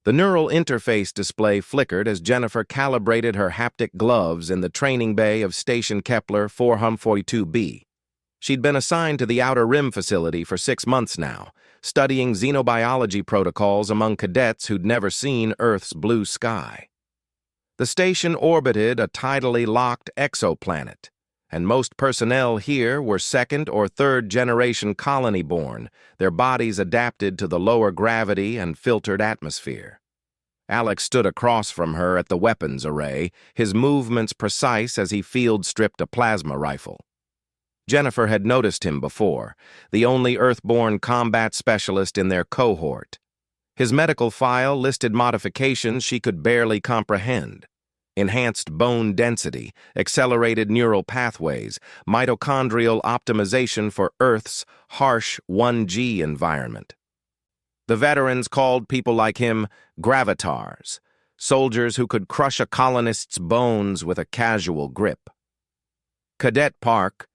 The neural interface display flickered as Jennifer calibrated her haptic gloves in the training bay of Station Kepler 442b. She'd been assigned to the Outer Rim facility for 6 months now, studying xenobiology protocols among cadets who'd never seen Earth's blue sky. The station orbited a tidally locked exoplanet, and most personnel here were second- or third-generation colony-born, their bodies adapted to the lower gravity and filtered atmosphere. Alex stood across from her at the weapons array, his movements precise as he field-stripped a plasma rifle. Jennifer had noticed him before, the only Earthborn combat specialist in their cohort. His medical file listed modifications she could barely comprehend. Enhanced bone density, accelerated neural pathways, mitochondrial optimization for Earth's harsh 1G environment. The veterans called people like him gravitars, soldiers who could crush a colonist's bones with a casual grip. "Cadet Park,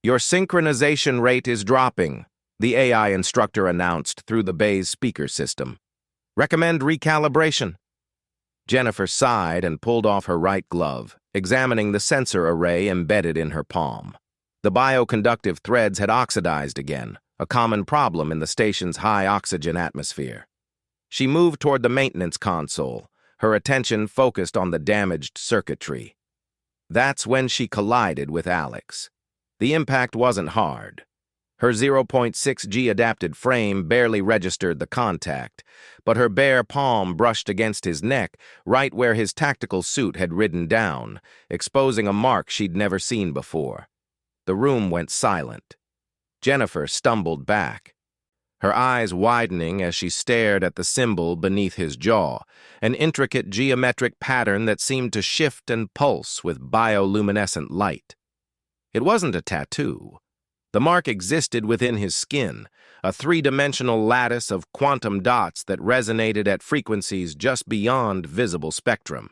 your synchronization rate is dropping," the AI instructor announced through the bay's speaker system. "Recommend recalibration." Jennifer sighed and pulled off her right glove, examining the sensor array embedded in her palm. The bioconductive threads had oxidized again, a common problem in the station's high oxygen atmosphere. She moved toward the maintenance console, her attention focused on the damaged circuitry. That's when she collided with Alex. The impact wasn't hard. Her 0.6G adapted frame barely registered the contact, but her bare palm brushed against his neck, right where his tactical suit had ridden down, exposing a mark she'd never seen before. The room went silent. Jennifer stumbled back, her eyes widening as she stared at the symbol beneath his jaw, an intricate geometric pattern that seemed to shift and pulse with bioluminescent light. It wasn't a tattoo. The mark existed within his skin, a three-dimensional lattice of quantum dots that resonated at frequencies just beyond visible spectrum.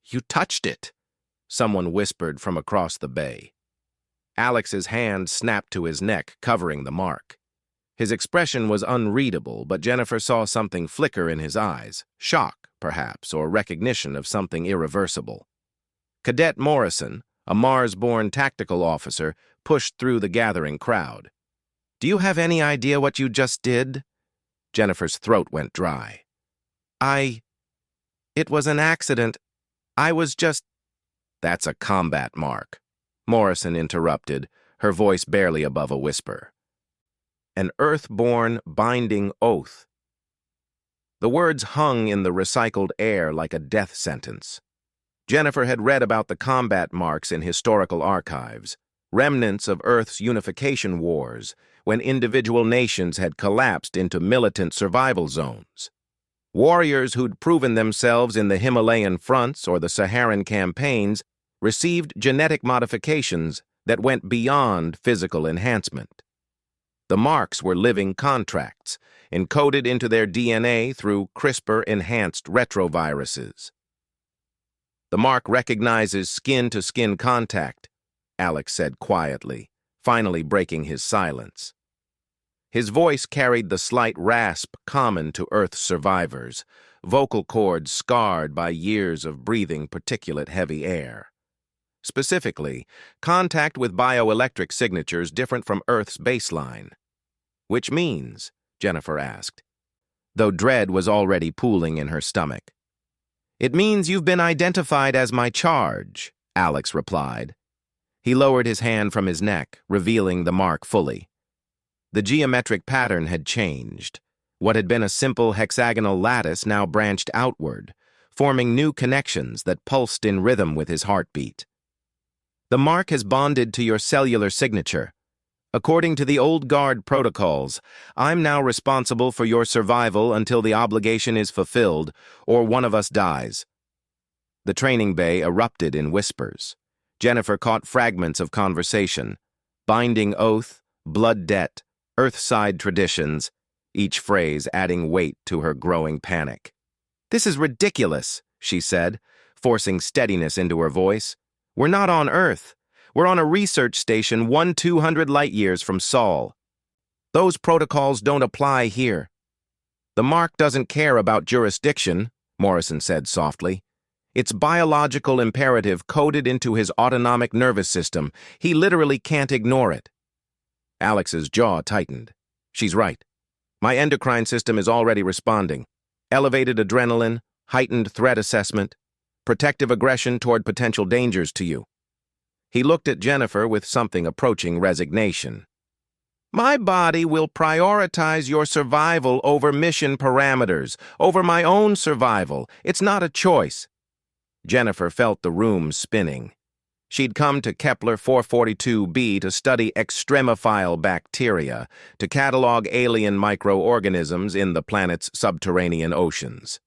"You touched it," someone whispered from across the bay. Alex's hand snapped to his neck, covering the mark. His expression was unreadable, but Jennifer saw something flicker in his eyes, shock, perhaps, or recognition of something irreversible. Cadet Morrison, a Mars-born tactical officer, pushed through the gathering crowd. "Do you have any idea what you just did?" Jennifer's throat went dry. It was an accident. I was just—" "That's a combat mark," Morrison interrupted, her voice barely above a whisper. "An Earthborn binding oath." The words hung in the recycled air like a death sentence. Jennifer had read about the combat marks in historical archives, remnants of Earth's unification wars, when individual nations had collapsed into militant survival zones. Warriors who'd proven themselves in the Himalayan fronts or the Saharan campaigns received genetic modifications that went beyond physical enhancement. The marks were living contracts, encoded into their DNA through CRISPR-enhanced retroviruses. "The mark recognizes skin-to-skin contact," Alex said quietly, finally breaking his silence. His voice carried the slight rasp common to Earth's survivors, vocal cords scarred by years of breathing particulate-heavy air. Specifically, contact with bioelectric signatures different from Earth's baseline. "Which means?" Jennifer asked, though dread was already pooling in her stomach. "It means you've been identified as my charge," Alex replied. He lowered his hand from his neck, revealing the mark fully. The geometric pattern had changed. What had been a simple hexagonal lattice now branched outward, forming new connections that pulsed in rhythm with his heartbeat. "The mark has bonded to your cellular signature. According to the old guard protocols, I'm now responsible for your survival until the obligation is fulfilled or one of us dies." The training bay erupted in whispers. Jennifer caught fragments of conversation. Binding oath, blood debt, Earthside traditions, each phrase adding weight to her growing panic. "This is ridiculous," she said, forcing steadiness into her voice. "We're not on Earth. We're on a research station 200 light-years from Sol. Those protocols don't apply here." The mark doesn't care about jurisdiction, Morrison said softly. It's biological imperative coded into his autonomic nervous system. He literally can't ignore it. Alex's jaw tightened. She's right. My endocrine system is already responding. Elevated adrenaline, heightened threat assessment, protective aggression toward potential dangers to you. He looked at Jennifer with something approaching resignation. My body will prioritize your survival over mission parameters, over my own survival. It's not a choice. Jennifer felt the room spinning. She'd come to Kepler 442b to study extremophile bacteria, to catalog alien microorganisms in the planet's subterranean oceans.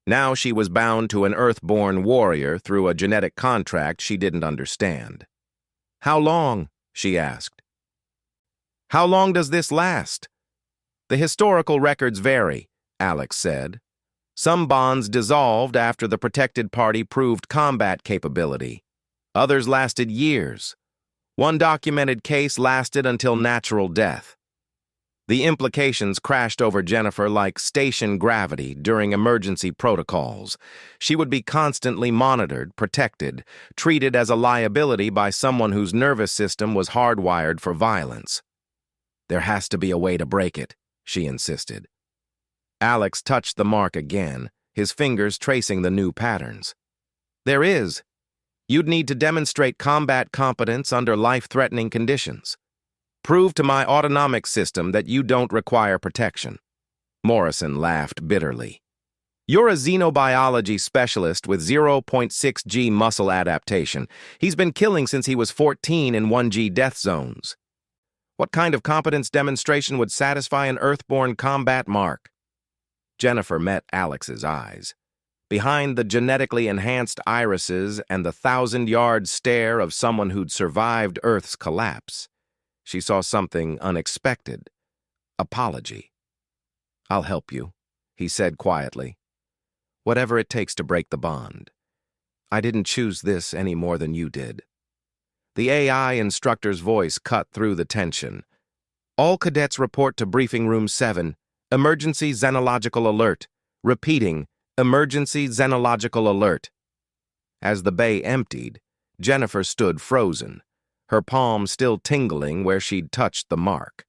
Now she was bound to an Earthborn warrior through a genetic contract she didn't understand. How long? She asked. How long does this last? The historical records vary, Alex said. Some bonds dissolved after the protected party proved combat capability. Others lasted years. One documented case lasted until natural death. The implications crashed over Jennifer like station gravity during emergency protocols. She would be constantly monitored, protected, treated as a liability by someone whose nervous system was hardwired for violence. There has to be a way to break it, she insisted. Alex touched the mark again, his fingers tracing the new patterns. There is. You'd need to demonstrate combat competence under life-threatening conditions. Prove to my autonomic system that you don't require protection. Morrison laughed bitterly. You're a xenobiology specialist with 0.6G muscle adaptation. He's been killing since he was 14 in 1G death zones. What kind of competence demonstration would satisfy an Earthborn combat mark? Jennifer met Alex's eyes. Behind the genetically enhanced irises and the 1,000-yard stare of someone who'd survived Earth's collapse, she saw something unexpected. Apology. I'll help you, he said quietly. Whatever it takes to break the bond. I didn't choose this any more than you did. The AI instructor's voice cut through the tension. All cadets report to Briefing Room 7. Emergency xenological alert. Repeating, emergency xenological alert. As the bay emptied, Jennifer stood frozen, her palm still tingling where she'd touched the mark.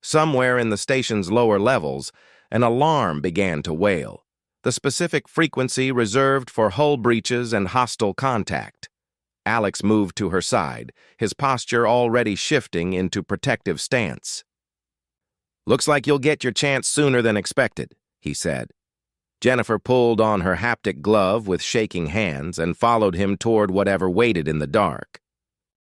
Somewhere in the station's lower levels, an alarm began to wail, the specific frequency reserved for hull breaches and hostile contact. Alex moved to her side, his posture already shifting into protective stance. Looks like you'll get your chance sooner than expected, he said. Jennifer pulled on her haptic glove with shaking hands and followed him toward whatever waited in the dark.